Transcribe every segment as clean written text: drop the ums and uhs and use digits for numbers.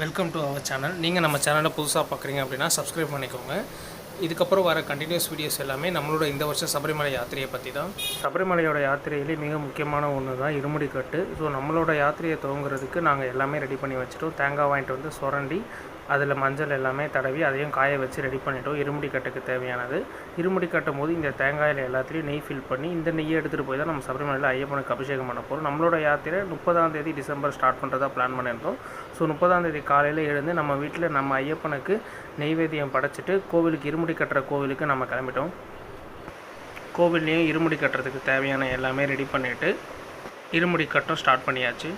Welcome to our channel. நீங்கள் நம்ம சேனலை புதுசாக பார்க்குறீங்க அப்படின்னா சப்ஸ்கிரைப் பண்ணிக்கோங்க. இதுக்கப்புறம் வர கண்டினியூஸ் வீடியோஸ் எல்லாமே நம்மளோட இந்த வருஷம் சபரிமலை யாத்திரையை பற்றி தான். சபரிமலையோட யாத்திரையிலே மிக முக்கியமான ஒன்று தான் இருமுடிக்கட்டு. ஸோ நம்மளோட யாத்திரையை துவங்குறதுக்கு நாங்கள் எல்லாமே ரெடி பண்ணி வச்சுட்டோம். தேங்காய் வாங்கிட்டு வந்து சுரண்டி அதில் மஞ்சள் எல்லாமே தடவி அதையும் காய வச்சு ரெடி பண்ணிட்டோம். இருமுடி கட்டுக்கு தேவையானது. இருமுடி கட்டும் போது இந்த தேங்காயில் எல்லாத்துலேயும் நெய் ஃபில் பண்ணி இந்த நெய்யை எடுத்துகிட்டு போய் தான் நம்ம சபரிமலையில் ஐயப்பனுக்கு அபிஷேகம் பண்ண போகிறோம். நம்மளோட யாத்திரை 30 டிசம்பர் ஸ்டார்ட் பண்ணுறதா பிளான் பண்ணியிருந்தோம். ஸோ 30 காலையில் எழுந்து நம்ம வீட்டில் நம்ம ஐயப்பனுக்கு நெய்வேத்தியம் படைச்சிட்டு கோவிலுக்கு இருமுடி கட்டுற கோவிலுக்கு நம்ம கிளம்பிட்டோம். கோவில்லையும் இருமுடி கட்டுறதுக்கு தேவையான எல்லாமே ரெடி பண்ணிவிட்டு இருமுடி கட்டும் ஸ்டார்ட் பண்ணியாச்சு.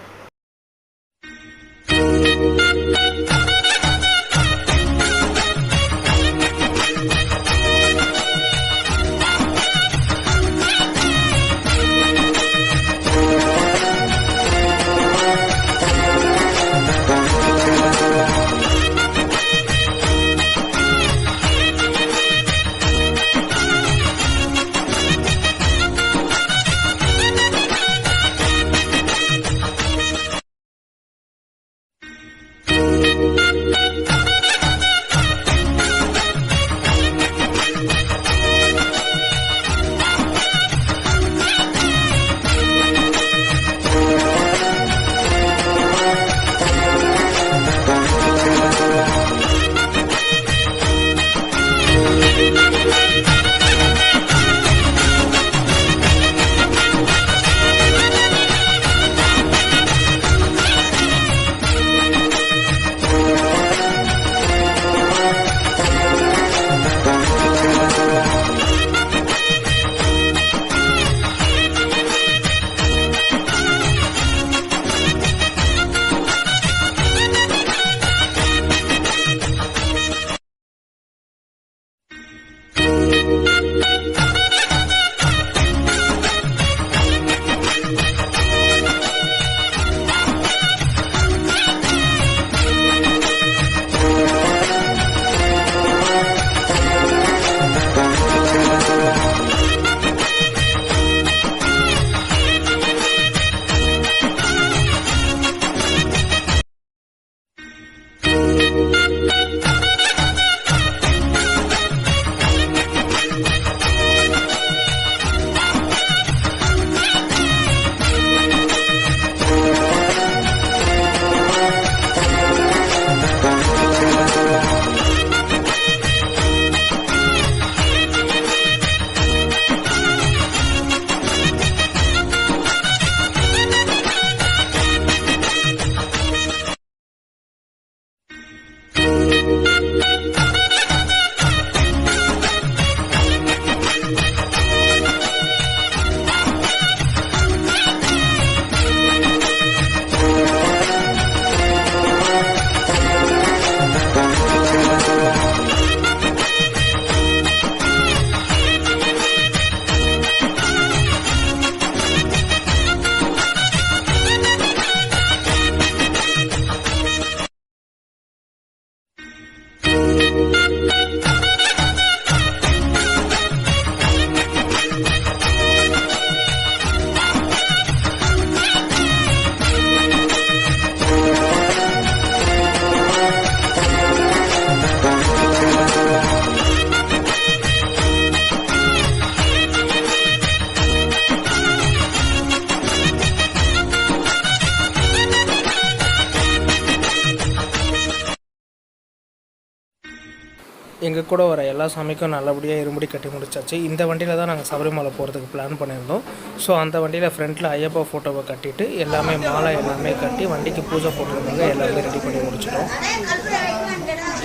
எங்கள் கூட வர எல்லா சாமிக்கும் நல்லபடியாக இருமுடி கட்டி முடிச்சாச்சு. இந்த வண்டியில் தான் நாங்கள் சபரிமலை போகிறதுக்கு பிளான் பண்ணியிருந்தோம். ஸோ அந்த வண்டியில் ஃப்ரண்ட்டில் ஐயப்பா ஃபோட்டோவை கட்டிட்டு எல்லாமே மாலை எல்லாமே கட்டி வண்டிக்கு பூஜை போட்டுருந்தாங்க. எல்லாமே ரெடி பண்ணி முடிச்சிட்டோம்.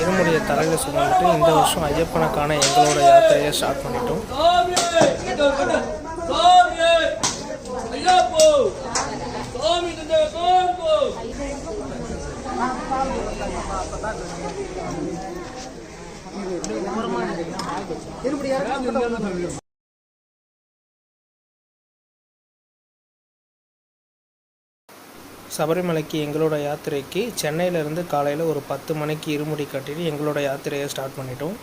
இருமுடியை தலையில் சுமந்துட்டு இந்த வருஷம் ஐயப்பனுக்கான எங்களோட யாத்திரையை ஸ்டார்ட் பண்ணிட்டோம். சபரிமலைக்கு எங்களோட யாத்திரைக்கு சென்னையிலேருந்து காலையில் ஒரு 10 மணிக்கு இருமுடி கட்டிட்டு எங்களோட யாத்திரையை ஸ்டார்ட் பண்ணிட்டோம்.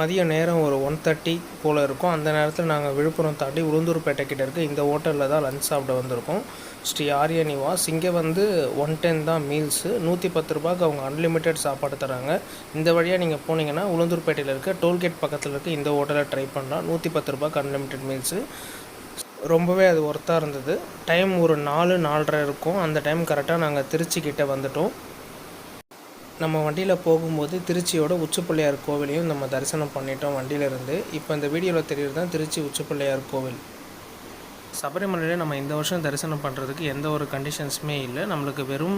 மதிய நேரம் ஒரு 1:30 போல் இருக்கும். அந்த நேரத்தில் நாங்கள் விழுப்புரம் தாண்டி உளுந்தூர்பேட்டை கிட்ட இருக்க இந்த ஹோட்டலில் தான் லஞ்ச் சாப்பிட வந்திருக்கோம். ஸ்ரீ ஆர்ய நிவாஸ். இங்கே வந்து 110 தான் மீல்ஸு. 110 ரூபாய்க்கு அவங்க அன்லிமிட்டெட் சாப்பாடு தராங்க. இந்த வழியாக நீங்கள் போனீங்கன்னா உளுந்தூர்பேட்டையில் இருக்க டோல்கேட் பக்கத்தில் இருக்க இந்த ஹோட்டலை ட்ரை பண்ணலாம். 110 ரூபாய்க்கு அன்லிமிட்டெட் மீல்ஸு. ரொம்பவே அது ஒர்த்தாக இருந்தது. டைம் ஒரு 4-4:30 இருக்கும். அந்த டைம் கரெக்டாக நாங்கள் திருச்சிக்கிட்ட வந்துட்டோம். நம்ம வண்டியில் போகும்போது திருச்சியோட உச்சிப்பிள்ளையார் கோவிலையும் நம்ம தரிசனம் பண்ணிட்டோம் வண்டியிலேருந்து. இப்போ இந்த வீடியோவில் தெரியுறது தான் திருச்சி உச்சிப்பிள்ளையார் கோவில். சபரிமலையில் நம்ம இந்த வருஷம் தரிசனம் பண்ணுறதுக்கு எந்த ஒரு கண்டிஷன்ஸுமே இல்லை. நம்மளுக்கு வெறும்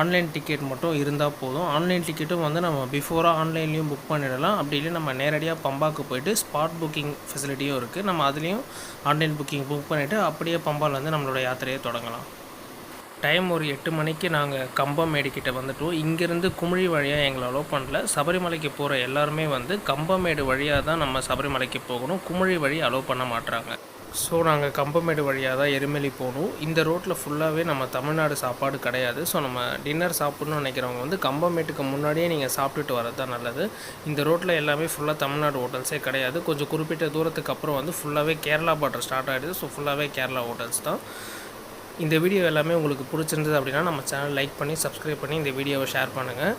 ஆன்லைன் டிக்கெட் மட்டும் இருந்தால் போதும். ஆன்லைன் டிக்கெட்டும் வந்து நம்ம பிஃபோராக ஆன்லைன்லேயும் புக் பண்ணிடலாம். அப்படி இல்லை நம்ம நேரடியாக பம்பாவுக்கு போயிட்டு ஸ்பாட் புக்கிங் ஃபெசிலிட்டியும் இருக்குது. நம்ம அதுலேயும் ஆன்லைன் புக்கிங் புக் பண்ணிவிட்டு அப்படியே பம்பாவில் வந்து நம்மளோட யாத்திரையை தொடங்கலாம். டைம் ஒரு 8 மணிக்கு நாங்கள் கம்பமேடு கிட்டே வந்துட்டோம். இங்கேருந்து குமிழி வழியாக எங்களை அலோவ் பண்ணல. சபரிமலைக்கு போகிற எல்லாருமே வந்து கம்பமேடு வழியாக தான் நம்ம சபரிமலைக்கு போகணும். குமிழி வழி அலோவ் பண்ண மாட்டாங்க. ஸோ நாங்கள் கம்பமேடு வழியாக தான் எருமெலி போகணும். இந்த ரோட்டில் ஃபுல்லாகவே நம்ம தமிழ்நாடு சாப்பாடு கிடையாது. ஸோ நம்ம டின்னர் சாப்பிட்ணுன்னு நினைக்கிறவங்க வந்து கம்பமேட்டுக்கு முன்னாடியே நீங்கள் சாப்பிட்டுட்டு வரது தான் நல்லது. இந்த ரோட்டில் எல்லாமே ஃபுல்லாக தமிழ்நாடு ஹோட்டல்ஸே கிடையாது. கொஞ்சம் குறிப்பிட்ட தூரத்துக்கு அப்புறம் வந்து ஃபுல்லாகவே கேரளா பார்டர் ஸ்டார்ட் ஆகிடுது. ஸோ ஃபுல்லாகவே கேரளா ஹோட்டல்ஸ் தான். இந்த வீடியோ எல்லாமே உங்களுக்கு பிடிச்சிருந்தது அப்படின்னா நம்ம சேனல் லைக் பண்ணி சப்ஸ்கிரைப் பண்ணி இந்த வீடியோவை ஷேர் பண்ணுங்கள்.